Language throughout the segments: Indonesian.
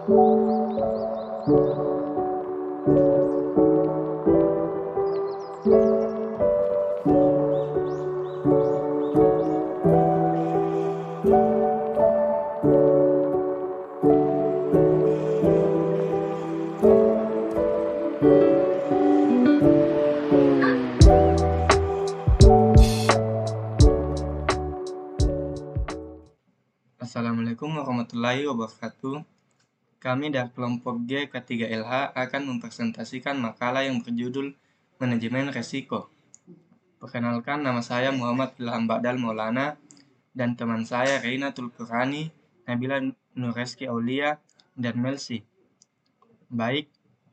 Assalamualaikum warahmatullahi wabarakatuh. Kami dari kelompok G K3LH akan mempresentasikan makalah yang berjudul Manajemen Resiko. Perkenalkan, nama saya Muhammad Ilham Ba'dal Maulana dan teman saya Reina Tulkurani, Nabila Nureski Aulia, dan Melsi. Baik,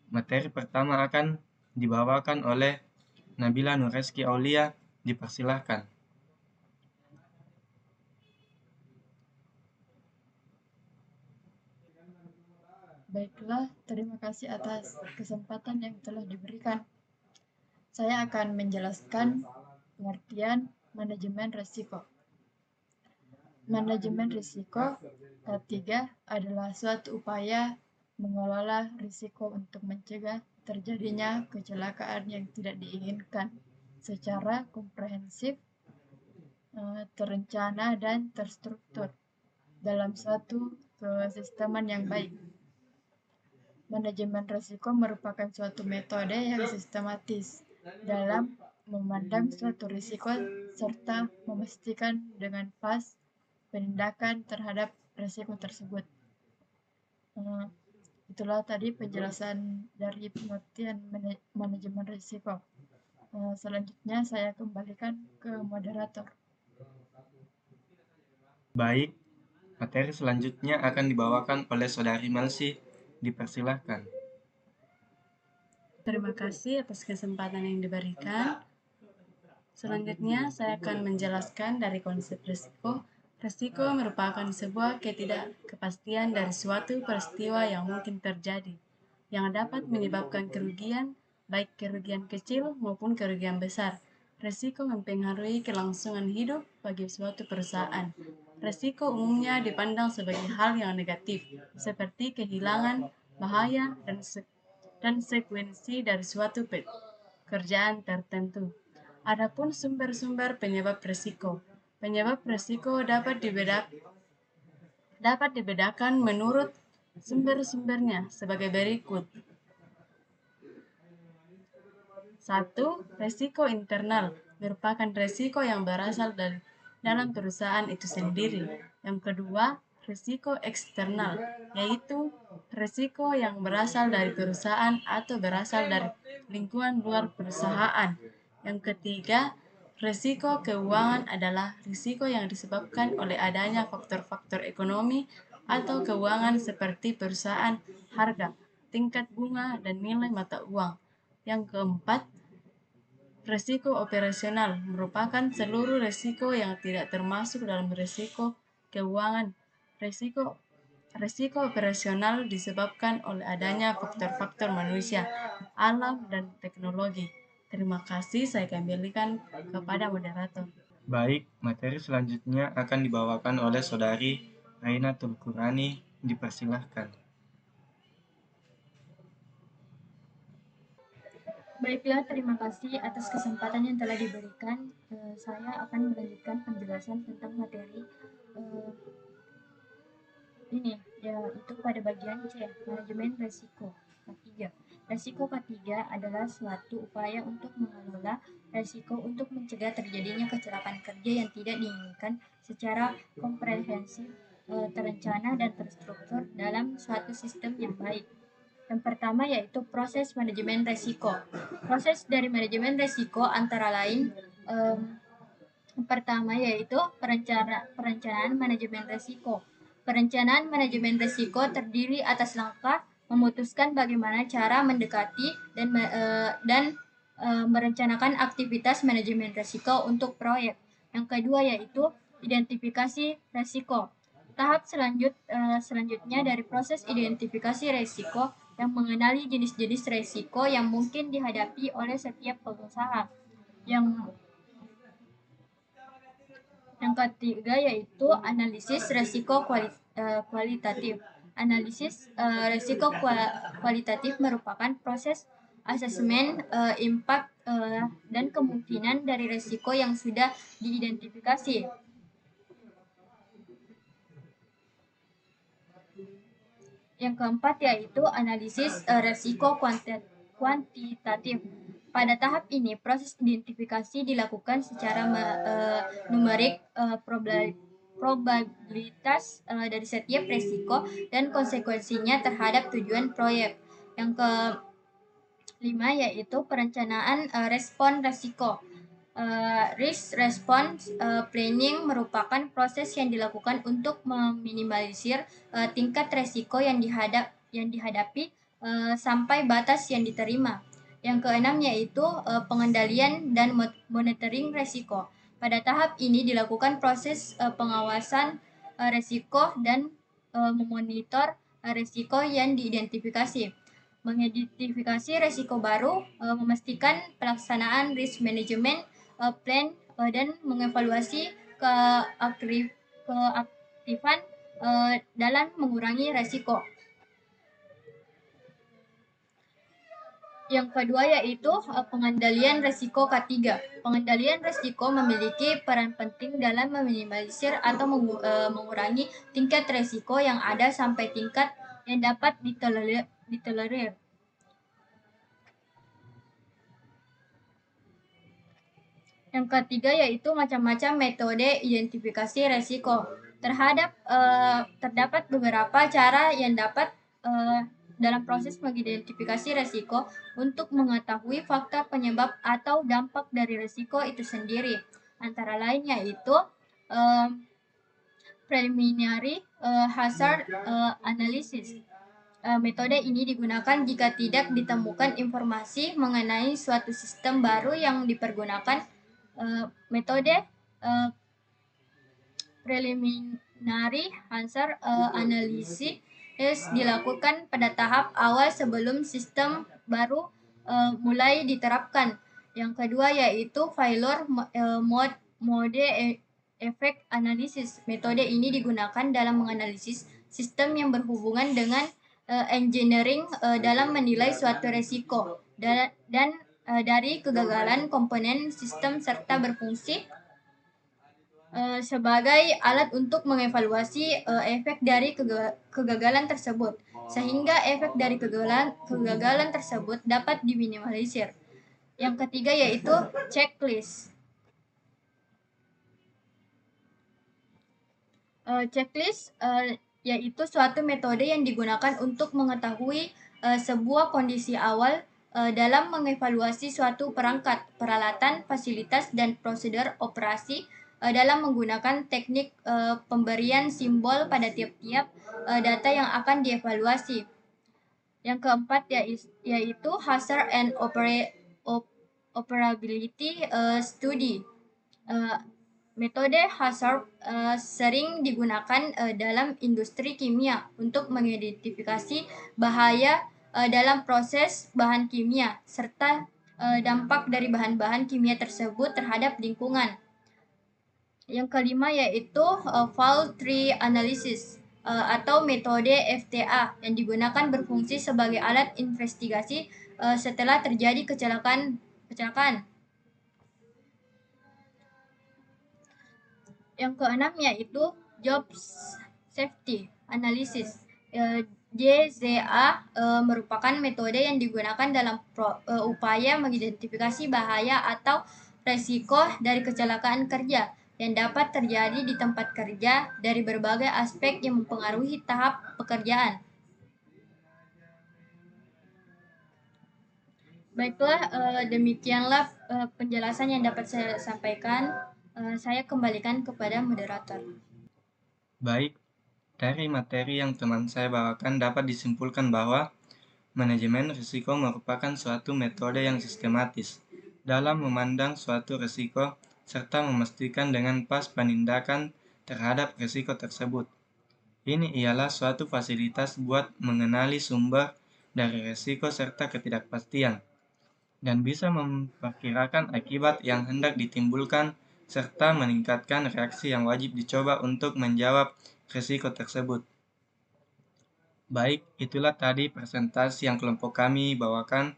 materi pertama akan dibawakan oleh Nabila Nureski Aulia. Dipersilahkan. Baiklah, terima kasih atas kesempatan yang telah diberikan. Saya akan menjelaskan pengertian manajemen risiko. Manajemen risiko ketiga adalah suatu upaya mengelola risiko untuk mencegah terjadinya kecelakaan yang tidak diinginkan secara komprehensif, terencana, dan terstruktur dalam suatu kesisteman yang baik. Manajemen risiko merupakan suatu metode yang sistematis dalam memandang suatu risiko serta memastikan dengan pas penindakan terhadap risiko tersebut. Itulah tadi penjelasan dari pengertian manajemen risiko. Selanjutnya saya kembalikan ke moderator. Baik, materi selanjutnya akan dibawakan oleh Saudari Melsi. Dipersilahkan. Terima kasih atas kesempatan yang diberikan. Selanjutnya, saya akan menjelaskan dari konsep risiko. Risiko merupakan sebuah ketidakpastian dari suatu peristiwa yang mungkin terjadi, yang dapat menyebabkan kerugian, baik kerugian kecil maupun kerugian besar. Risiko mempengaruhi kelangsungan hidup bagi suatu perusahaan. Risiko umumnya dipandang sebagai hal yang negatif, seperti kehilangan, bahaya, dan sekuensi dari suatu pekerjaan tertentu. Adapun sumber-sumber penyebab risiko. Penyebab risiko dapat dibedakan menurut sumber-sumbernya sebagai berikut. 1. Risiko internal merupakan risiko yang berasal dari dalam perusahaan itu sendiri. Yang kedua, risiko eksternal, yaitu risiko yang berasal dari perusahaan atau berasal dari lingkungan luar perusahaan. Yang ketiga, risiko keuangan adalah risiko yang disebabkan oleh adanya faktor-faktor ekonomi atau keuangan seperti perusahaan, harga, tingkat bunga, dan nilai mata uang. Yang keempat, risiko operasional merupakan seluruh risiko yang tidak termasuk dalam risiko keuangan. Risiko operasional disebabkan oleh adanya faktor-faktor manusia, alam, dan teknologi. Terima kasih, saya kembalikan kepada moderator. Baik, materi selanjutnya akan dibawakan oleh Saudari Reina Tulkurani. Dipersilahkan. Baiklah, terima kasih atas kesempatan yang telah diberikan. Saya akan melanjutkan penjelasan tentang materi ini, yaitu pada bagian C, manajemen risiko ketiga. Risiko ketiga adalah suatu upaya untuk mengelola risiko untuk mencegah terjadinya kecelakaan kerja yang tidak diinginkan secara komprehensif, terencana, dan terstruktur dalam suatu sistem yang baik. Yang pertama yaitu proses manajemen risiko. Proses dari manajemen risiko antara lain yang pertama yaitu perencanaan manajemen risiko. Perencanaan manajemen risiko terdiri atas langkah memutuskan bagaimana cara mendekati dan merencanakan aktivitas manajemen risiko untuk proyek. Yang kedua yaitu identifikasi risiko. Tahap selanjutnya dari proses identifikasi risiko yang mengenali jenis-jenis risiko yang mungkin dihadapi oleh setiap pengusaha. Yang ketiga yaitu analisis risiko kualitatif. Analisis resiko kualitatif merupakan proses asesmen impact dan kemungkinan dari resiko yang sudah diidentifikasi. Yang keempat yaitu analisis resiko kuantitatif. Pada tahap ini, proses identifikasi dilakukan secara numerik, probabilitas dari setiap resiko dan konsekuensinya terhadap tujuan proyek. Yang kelima yaitu perencanaan respon resiko. Risk response planning merupakan proses yang dilakukan untuk meminimalisir tingkat resiko yang dihadapi sampai batas yang diterima. Yang keenam yaitu pengendalian dan monitoring resiko. Pada tahap ini dilakukan proses pengawasan resiko dan memonitor resiko yang diidentifikasi. Mengidentifikasi resiko baru, memastikan pelaksanaan risk management plan dan mengevaluasi keaktifan dalam mengurangi resiko. Yang kedua yaitu pengendalian resiko K3. Pengendalian resiko memiliki peran penting dalam meminimalisir atau mengurangi tingkat resiko yang ada sampai tingkat yang dapat ditolerir. Yang ketiga yaitu macam-macam metode identifikasi resiko. Terdapat beberapa cara yang dapat dalam proses mengidentifikasi resiko untuk mengetahui faktor penyebab atau dampak dari resiko itu sendiri. Antara lain yaitu preliminary hazard analysis. Metode ini digunakan jika tidak ditemukan informasi mengenai suatu sistem baru yang dipergunakan. Metode preliminary hazard analysis dilakukan pada tahap awal sebelum sistem baru mulai diterapkan. Yang kedua yaitu failure mode effect analysis. Metode ini digunakan dalam menganalisis sistem yang berhubungan dengan engineering dalam menilai suatu resiko dan dari kegagalan komponen sistem serta berfungsi sebagai alat untuk mengevaluasi efek dari kegagalan tersebut, sehingga efek dari kegagalan tersebut dapat diminimalisir. Yang ketiga yaitu checklist. Checklist yaitu suatu metode yang digunakan untuk mengetahui sebuah kondisi awal dalam mengevaluasi suatu perangkat, peralatan, fasilitas, dan prosedur operasi dalam menggunakan teknik pemberian simbol pada tiap-tiap data yang akan dievaluasi. Yang keempat yaitu hazard and operability study. Metode hazard sering digunakan dalam industri kimia untuk mengidentifikasi bahaya dalam proses bahan kimia serta dampak dari bahan-bahan kimia tersebut terhadap lingkungan. Yang kelima yaitu fault tree analysis atau metode FTA yang digunakan berfungsi sebagai alat investigasi setelah terjadi kecelakaan. Yang keenam yaitu job safety analysis. JZA merupakan metode yang digunakan dalam upaya mengidentifikasi bahaya atau resiko dari kecelakaan kerja yang dapat terjadi di tempat kerja dari berbagai aspek yang mempengaruhi tahap pekerjaan. Baiklah, demikianlah penjelasan yang dapat saya sampaikan. Saya kembalikan kepada moderator. Baik, dari materi yang teman saya bawakan dapat disimpulkan bahwa manajemen risiko merupakan suatu metode yang sistematis dalam memandang suatu risiko serta memastikan dengan pas penindakan terhadap risiko tersebut. Ini ialah suatu fasilitas buat mengenali sumber dari risiko serta ketidakpastian, dan bisa memperkirakan akibat yang hendak ditimbulkan serta meningkatkan reaksi yang wajib dicoba untuk menjawab risiko tersebut. Baik, itulah tadi presentasi yang kelompok kami bawakan.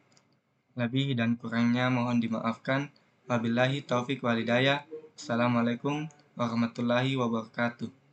Lebih dan kurangnya mohon dimaafkan. Wabillahi taufik walhidayah. Assalamualaikum warahmatullahi wabarakatuh.